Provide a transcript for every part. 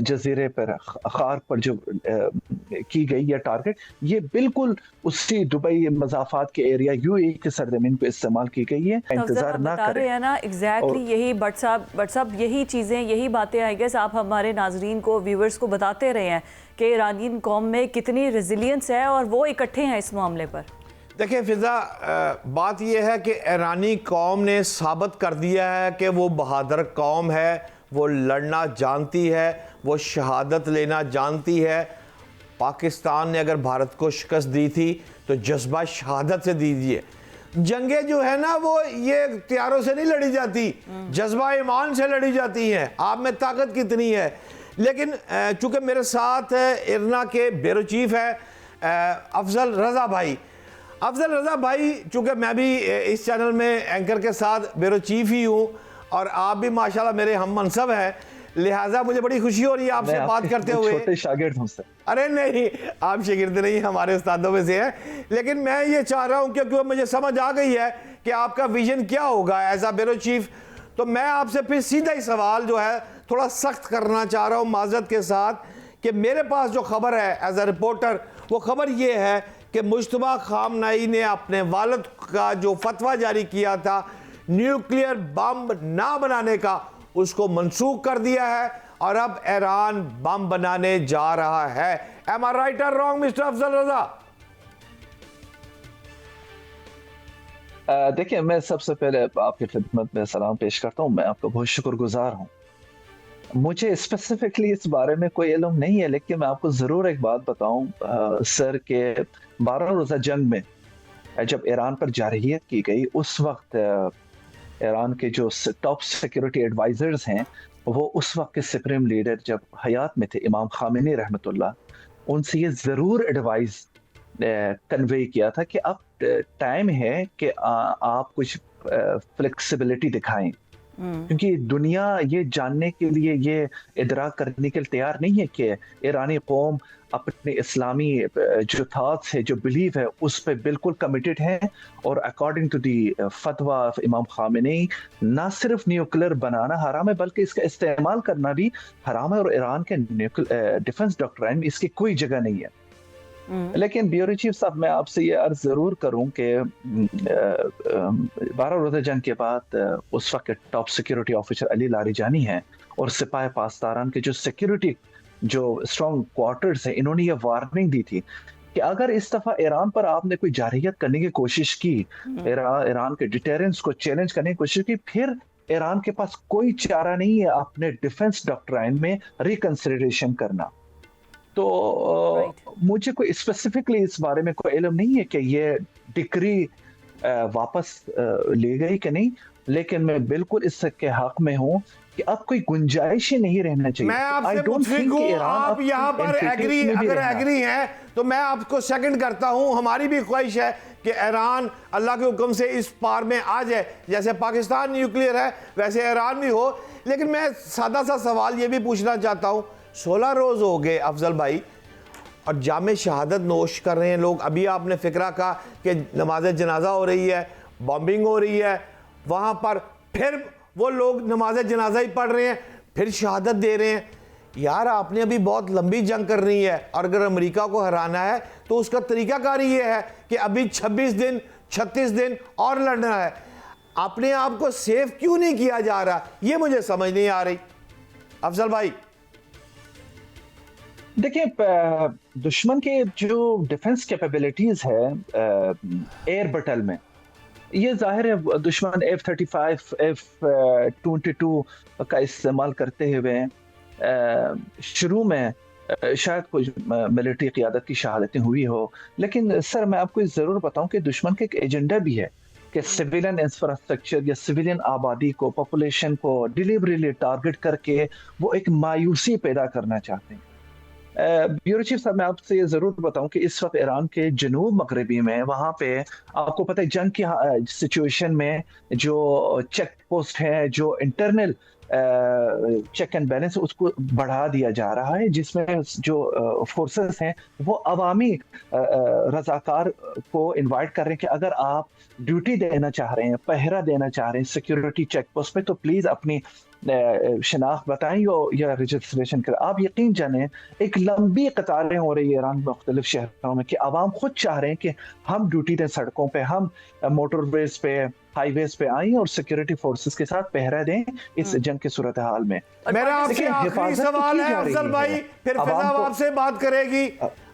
جزیرے پر خار پر جو کی گئی یہ ٹارگٹ، یہ بالکل اسی دبئی مضافات کے ایریا UAE کے سرزمین پہ استعمال کی گئی ہے. انتظار نہ کریں. رہے ہیں نا ایگزیکٹلی یہی بٹ صاحب یہی چیزیں یہی باتیں آئی گیس آپ ہمارے ناظرین کو ویورز کو بتاتے رہے ہیں کہ ایرانین قوم میں کتنی ریزیلینس ہے اور وہ اکٹھے ہیں اس معاملے پر. دیکھیں فضا، بات یہ ہے کہ ایرانی قوم نے ثابت کر دیا ہے کہ وہ بہادر قوم ہے، وہ لڑنا جانتی ہے، وہ شہادت لینا جانتی ہے. پاکستان نے اگر بھارت کو شکست دی تھی تو جذبہ شہادت سے دیجیے. جنگیں جو ہے نا وہ یہ اختیاروں سے نہیں لڑی جاتی، جذبہ ایمان سے لڑی جاتی ہیں. آپ میں طاقت کتنی ہے. لیکن چونکہ میرے ساتھ ارنا کے بیورو چیف ہے افضل رضا بھائی. افضل رضا بھائی، چونکہ میں بھی اس چینل میں اینکر کے ساتھ بیورو چیف ہی ہوں اور آپ بھی ماشاءاللہ میرے ہم منصب ہیں، لہٰذا مجھے بڑی خوشی ہو رہی ہے آپ سے بات کرتے ہوئے. چھوٹے شاگرد ہوں سر. ارے نہیں، آپ شاگرد نہیں، ہمارے استادوں میں سے ہیں. لیکن میں یہ چاہ رہا ہوں کیونکہ مجھے سمجھ آ گئی ہے کہ آپ کا ویژن کیا ہوگا ایز اے بیورو چیف. تو میں آپ سے پھر سیدھا ہی سوال جو ہے تھوڑا سخت کرنا چاہ رہا ہوں معذرت کے ساتھ، کہ میرے پاس جو خبر ہے ایز اے رپورٹر، وہ خبر یہ ہے کہ مجتبیٰ خامنہئی نے اپنے والد کا جو فتویٰ جاری کیا تھا نیوکلیئر بم نہ بنانے کا، اس کو منسوخ کر دیا ہے اور اب ایران بم بنانے جا رہا ہے. Am I right or wrong, Mr. افضل رضا؟ دیکھیں، میں سب سے پہلے آپ کی خدمت میں سلام پیش کرتا ہوں. میں آپ کا بہت شکر گزار ہوں. مجھے اسپیسیفکلی اس بارے میں کوئی علم نہیں ہے، لیکن میں آپ کو ضرور ایک بات بتاؤں سر، کہ 12 روزہ جنگ میں جب ایران پر جارحیت کی گئی، اس وقت ایران کے جو ٹاپ سیکیورٹی ایڈوائزرز ہیں، وہ اس وقت کے سپریم لیڈر جب حیات میں تھے امام خامنہئی رحمۃ اللہ، ان سے یہ ضرور ایڈوائز کنوے کیا تھا کہ اب ٹائم ہے کہ آپ کچھ فلیکسیبلٹی دکھائیں، کیونکہ دنیا یہ جاننے کے لیے، یہ ادراک کرنے کے لیے تیار نہیں ہے کہ ایرانی قوم اپنے اسلامی جو تھاٹس ہے، جو بلیف ہے، اس پہ بالکل کمیٹڈ ہے. اور اکارڈنگ ٹو دی فتویٰ آف امام خامنہئی، نہ صرف نیوکلیر بنانا حرام ہے بلکہ اس کا استعمال کرنا بھی حرام ہے، اور ایران کے ڈیفنس ڈاکٹرائن میں اس کی کوئی جگہ نہیں ہے. لیکن بیورو چیف صاحب، میں آپ سے یہ عرض ضرور کروں کہ 12 روزہ جنگ کے بعد اس وقت ٹاپ سیکیورٹی آفیسر علی لاریجانی ہیں اور سپاہ پاسداران کے جو سیکیورٹی جو اسٹرانگ کوارٹرز ہیں، انہوں نے یہ وارننگ دی تھی کہ اگر اس دفعہ ایران پر آپ نے کوئی جارحیت کرنے کی کوشش کی، ایران کے ڈیٹرنس کو چیلنج کرنے کی کوشش کی، پھر ایران کے پاس کوئی چارہ نہیں ہے اپنے ڈیفنس ڈاکٹرائن میں ریکنسیڈریشن کرنا. تو مجھے کوئی اسپیسیفکلی اس بارے میں کوئی علم نہیں ہے کہ یہ ڈکری واپس لے گئی کہ نہیں، لیکن میں بالکل اس کے حق میں ہوں کہ اب کوئی گنجائش ہی نہیں رہنا چاہیے. میں آپ سے متفق ہوں. آپ یہاں پر اگر ایگری ہیں تو میں آپ کو سیکنڈ کرتا ہوں. ہماری بھی خواہش ہے کہ ایران اللہ کے حکم سے اس پار میں آ جائے، جیسے پاکستان نیوکلیئر ہے ویسے ایران بھی ہو. لیکن میں سادہ سا سوال یہ بھی پوچھنا چاہتا ہوں، 16 روز ہو گئے افضل بھائی اور جام شہادت نوش کر رہے ہیں لوگ. ابھی آپ نے فکرہ کہا کہ نماز جنازہ ہو رہی ہے، بامبنگ ہو رہی ہے وہاں پر، پھر وہ لوگ نماز جنازہ ہی پڑھ رہے ہیں، پھر شہادت دے رہے ہیں. یار آپ نے ابھی بہت لمبی جنگ کرنی ہے، اور اگر امریکہ کو ہرانا ہے تو اس کا طریقہ کار یہ ہے کہ ابھی 26 دن 36 دن اور لڑنا ہے. اپنے آپ کو سیف کیوں نہیں کیا جا رہا، یہ مجھے سمجھ نہیں آ رہی. افضل بھائی دیکھیں، دشمن کے جو ڈیفنس کیپیبلٹیز ہے ایئر بٹل میں، یہ ظاہر ہے دشمن F-35 F-22 کا استعمال کرتے ہوئے شروع میں شاید کچھ ملٹری قیادت کی شہادتیں ہوئی ہو، لیکن سر میں آپ کو ضرور بتاؤں کہ دشمن کا ایک ایجنڈا بھی ہے کہ سویلین انفراسٹرکچر یا سویلین آبادی کو، پاپولیشن کو ڈیلیبریٹلی ٹارگٹ کر کے وہ ایک مایوسی پیدا کرنا چاہتے ہیں. بیورو چیف صاحب، میں آپ سے یہ ضرور بتاؤں کہ اس وقت ایران کے جنوب مغربی میں، وہاں پہ آپ کو پتہ ہے جنگ کی سچویشن میں جو چیک پوسٹ ہے، جو انٹرنل چیک اینڈ بیلنس اس کو بڑھا دیا جا رہا ہے، جس میں جو فورسز ہیں وہ عوامی رضاکار کو انوائٹ کر رہے ہیں کہ اگر آپ ڈیوٹی دینا چاہ رہے ہیں، پہرا دینا چاہ رہے ہیں سیکیورٹی چیک پوسٹ پہ، تو پلیز اپنی شناخت بتائیں یا رجسٹریشن کریں۔ آپ یقین جانیں ایک لمبی قطاریں ہو رہی ہے ایران میں مختلف شہروں میں کہ عوام خود چاہ رہے ہیں کہ ہم ڈیوٹی دیں سڑکوں پہ، ہم موٹر ویز پہ، ہائی ویز پہ آئیں اور سیکیورٹی فورسز کے ساتھ پہرا دیں اس جنگ کی صورتحال میں۔ میرا آپ سے آخری سوال ہے افضل بھائی، پھر فضا آپ سے بات کرے گی۔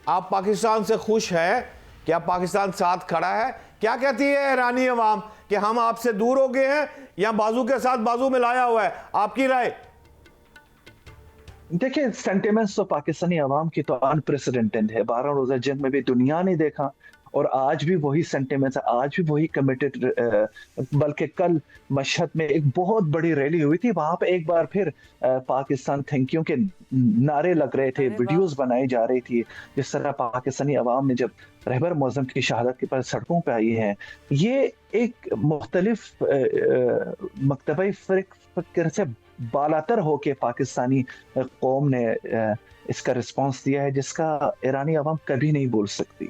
آپ پاکستان سے خوش ہیں؟ کیا پاکستان ساتھ کھڑا ہے؟ کیا کہتی ہے ایرانی عوام کہ ہم آپ سے دور ہو گئے ہیں یا بازو کے ساتھ بازو ملایا ہوا ہے؟ آپ کی رائے؟ دیکھیں سینٹیمنٹس تو پاکستانی عوام کی تو انپریسیڈنٹڈ ہے، 12 روزہ جنگ میں بھی دنیا نے دیکھا اور آج بھی وہی سینٹیمنٹس، آج بھی وہی کمیٹڈ۔ بلکہ کل مشہد میں ایک بہت بڑی ریلی ہوئی تھی، وہاں پہ ایک بار پھر پاکستان تھینک یو کے نعرے لگ رہے تھے، ویڈیوز بنائی جا رہی تھی، جس طرح پاکستانی عوام نے جب رہبر معظم کی شہادت کے بعد سڑکوں پہ آئی ہے۔ یہ ایک مختلف مکتبہ فکر سے بالاتر ہو کے پاکستانی قوم نے اس کا رسپانس دیا ہے، جس کا ایرانی عوام کبھی نہیں بول سکتی۔